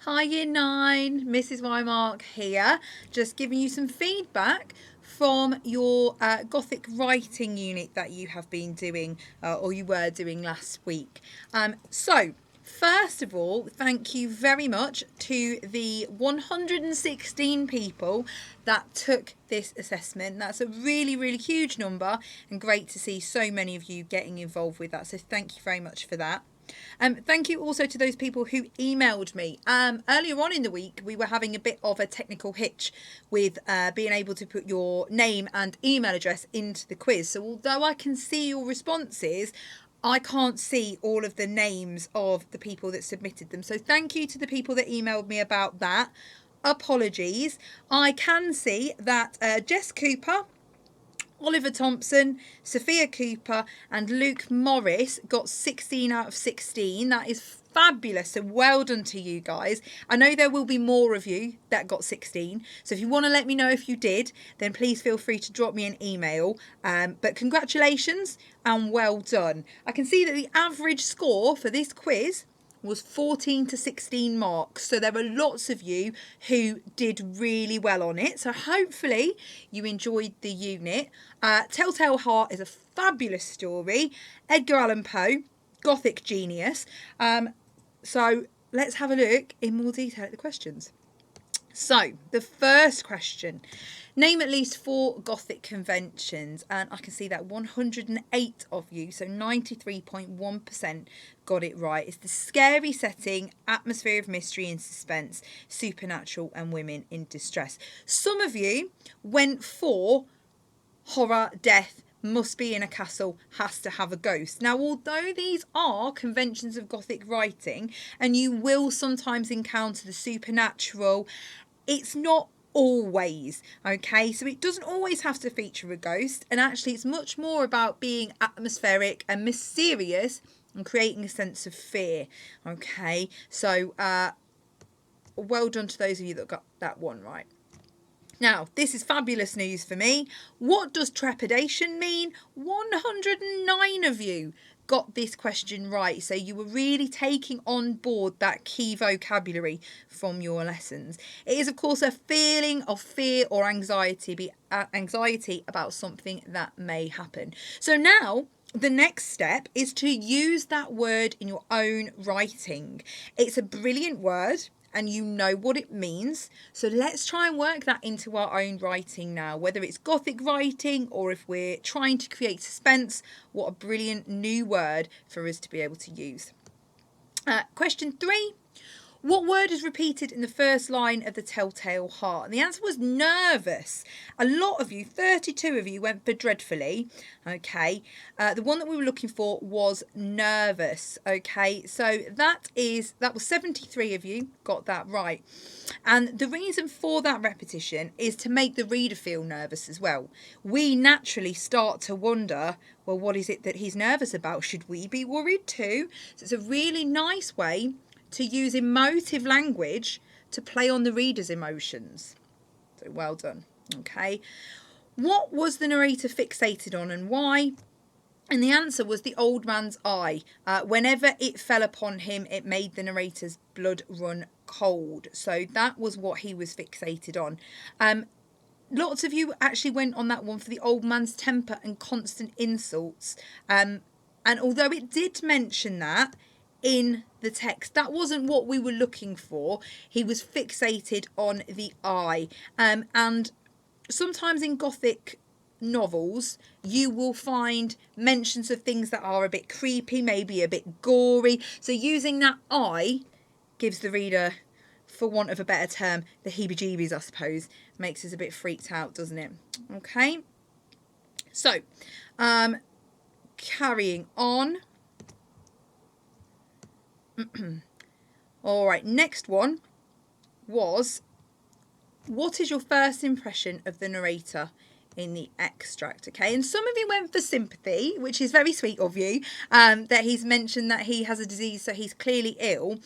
Hi Year 9, Mrs. Wymark here, just giving you some feedback from your Gothic writing unit that you have been doing or you were doing last week. So, first of all, thank you very much to the 116 people that took this assessment. That's a really, really huge number and great to see so many of you getting involved with that. So thank you very much for that. Thank you also to those people who emailed me. Earlier on in the week, we were having a bit of a technical hitch with being able to put your name and email address into the quiz. So although I can see your responses, I can't see all of the names of the people that submitted them. So thank you to the people that emailed me about that. Apologies. I can see that Jess Cooper, Oliver Thompson, Sophia Cooper and Luke Morris got 16 out of 16. That is fabulous. So well done to you guys. I know there will be more of you that got 16. So if you want to let me know if you did, then please feel free to drop me an email. But congratulations and well done. I can see that the average score for this quiz was 14 to 16 marks. So there were lots of you who did really well on it. So hopefully you enjoyed the unit. Telltale Heart is a fabulous story. Edgar Allan Poe, Gothic genius. So let's have a look in more detail at the questions. So, the first question. Name at least 4 Gothic conventions, and I can see that 108 of you, so 93.1% got it right. It's the scary setting, atmosphere of mystery and suspense, supernatural and women in distress. Some of you went for horror, death, must be in a castle, has to have a ghost. Now, although these are conventions of Gothic writing, and you will sometimes encounter the supernatural, it's not always, okay? So it doesn't always have to feature a ghost, and actually it's much more about being atmospheric and mysterious and creating a sense of fear, okay? So well done to those of you that got that one right. Now, this is fabulous news for me. What does trepidation mean? 109 of you got this question right. So you were really taking on board that key vocabulary from your lessons. It is, of course, a feeling of fear or anxiety about something that may happen. So now, the next step is to use that word in your own writing. It's a brilliant word, and you know what it means. So let's try and work that into our own writing now, whether it's Gothic writing or if we're trying to create suspense. What a brilliant new word for us to be able to use. Question 3. What word is repeated in the first line of the Telltale Heart? And the answer was nervous. A lot of you, 32 of you, went for dreadfully. Okay. The one that we were looking for was nervous. Okay. So that was 73 of you got that right. And the reason for that repetition is to make the reader feel nervous as well. We naturally start to wonder, well, what is it that he's nervous about? Should we be worried too? So it's a really nice way to use emotive language to play on the reader's emotions. So well done. Okay. What was the narrator fixated on and why? And the answer was the old man's eye. Whenever it fell upon him, it made the narrator's blood run cold. So that was what he was fixated on. Lots of you actually went on that one for the old man's temper and constant insults. And although it did mention that in the text, that wasn't what we were looking for. He was fixated on the eye. And sometimes in Gothic novels, you will find mentions of things that are a bit creepy, maybe a bit gory. So using that eye gives the reader, for want of a better term, the heebie-jeebies, I suppose. Makes us a bit freaked out, doesn't it? Okay. So, carrying on. All right, next one was, what is your first impression of the narrator in the extract? Okay, and some of you went for sympathy, which is very sweet of you, that he's mentioned that he has a disease, so he's clearly ill.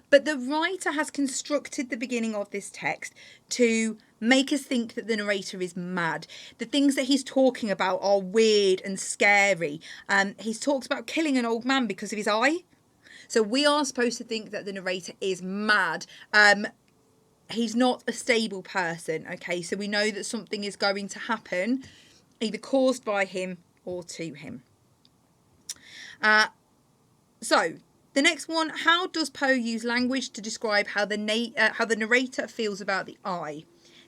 But the writer has constructed the beginning of this text to make us think that the narrator is mad. The things that he's talking about are weird and scary. He's talked about killing an old man because of his eye. So we are supposed to think that the narrator is mad. He's not a stable person, okay? So we know that something is going to happen, either caused by him or to him. So the next one, how does Poe use language to describe how the narrator feels about the eye?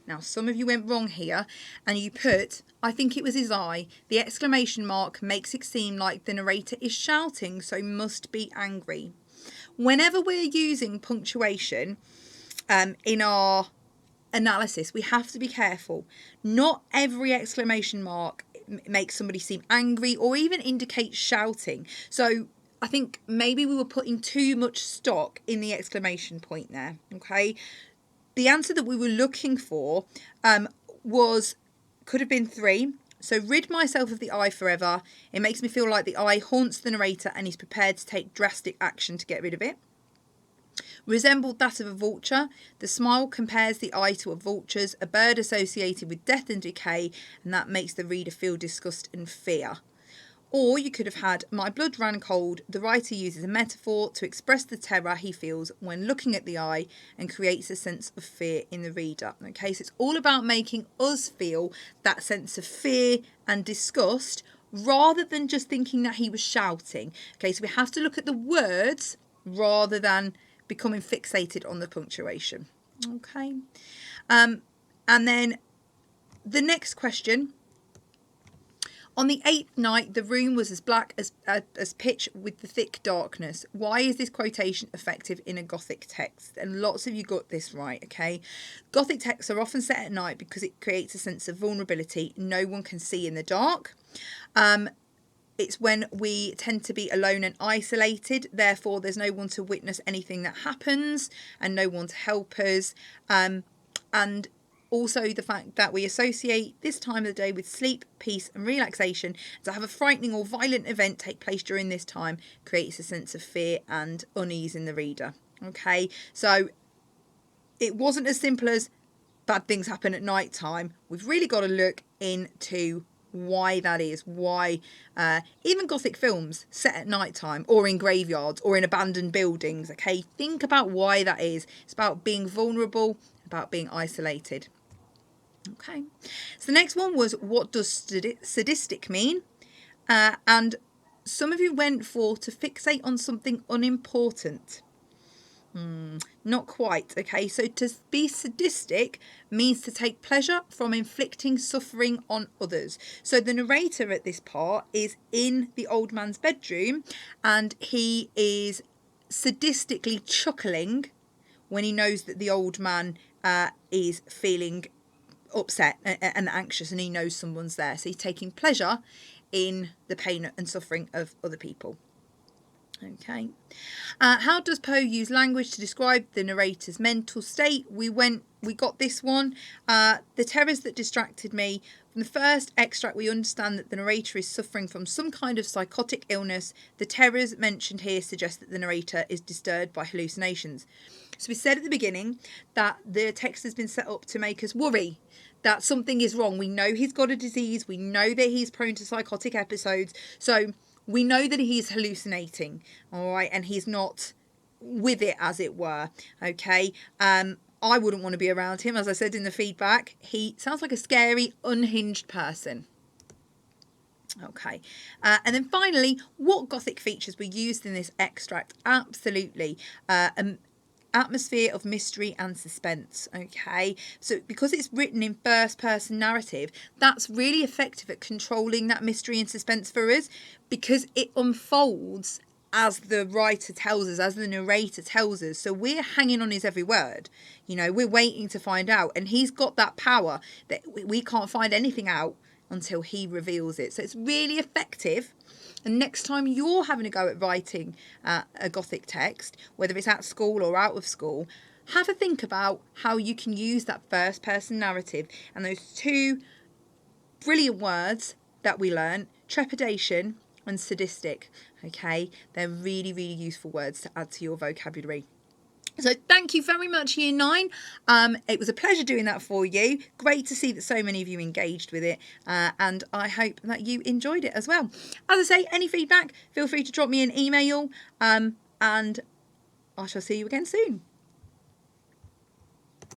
Now, some of you went wrong here and you put, I think it was his eye. The exclamation mark makes it seem like the narrator is shouting, so must be angry. Whenever we're using punctuation in our analysis, we have to be careful. Not every exclamation mark makes somebody seem angry or even indicate shouting. So I think maybe we were putting too much stock in the exclamation point there, okay? The answer that we were looking for could have been 3. So, rid myself of the eye forever. It makes me feel like the eye haunts the narrator and he's prepared to take drastic action to get rid of it. Resembled that of a vulture. The smile compares the eye to a vulture's, a bird associated with death and decay, and that makes the reader feel disgust and fear. Or you could have had, my blood ran cold. The writer uses a metaphor to express the terror he feels when looking at the eye and creates a sense of fear in the reader. Okay, so it's all about making us feel that sense of fear and disgust rather than just thinking that he was shouting. Okay, so we have to look at the words rather than becoming fixated on the punctuation. Okay, and then the next question. On the 8th night, the room was as black as pitch with the thick darkness. Why is this quotation effective in a Gothic text? And lots of you got this right, okay? Gothic texts are often set at night because it creates a sense of vulnerability. No one can see in the dark. It's when we tend to be alone and isolated. Therefore, there's no one to witness anything that happens and no one to help us. And also the fact that we associate this time of the day with sleep, peace and relaxation. To have a frightening or violent event take place during this time creates a sense of fear and unease in the reader. Okay, so it wasn't as simple as bad things happen at night time. We've really got to look into why that is, why even Gothic films set at night time or in graveyards or in abandoned buildings. Okay, think about why that is. It's about being vulnerable, about being isolated. Okay, so the next one was, what does sadistic mean? And some of you went for to fixate on something unimportant. Not quite. Okay, so to be sadistic means to take pleasure from inflicting suffering on others. So the narrator at this part is in the old man's bedroom and he is sadistically chuckling when he knows that the old man is feeling upset and anxious and he knows someone's there. So he's taking pleasure in the pain and suffering of other people. Okay. How does Poe use language to describe the narrator's mental state? We got this one. The terrors that distracted me. From the first extract, we understand that the narrator is suffering from some kind of psychotic illness. The terrors mentioned here suggest that the narrator is disturbed by hallucinations. So we said at the beginning that the text has been set up to make us worry that something is wrong. We know he's got a disease. We know that he's prone to psychotic episodes. So we know that he's hallucinating, all right, and he's not with it, as it were, okay? I wouldn't want to be around him. As I said in the feedback, he sounds like a scary, unhinged person. Okay, and then finally, what Gothic features were used in this extract? Absolutely. Atmosphere of mystery and suspense. Okay, so because it's written in first person narrative, that's really effective at controlling that mystery and suspense for us, because it unfolds as the writer tells us, as the narrator tells us. So we're hanging on his every word, you know, we're waiting to find out, and he's got that power that we can't find anything out until he reveals it. So it's really effective. And next time you're having a go at writing a Gothic text, whether it's at school or out of school, have a think about how you can use that first person narrative and those 2 brilliant words that we learn, trepidation and sadistic. Okay, they're really, really useful words to add to your vocabulary. So thank you very much, Year 9. It was a pleasure doing that for you. Great to see that so many of you engaged with it, and I hope that you enjoyed it as well. As I say, any feedback, feel free to drop me an email. and I shall see you again soon.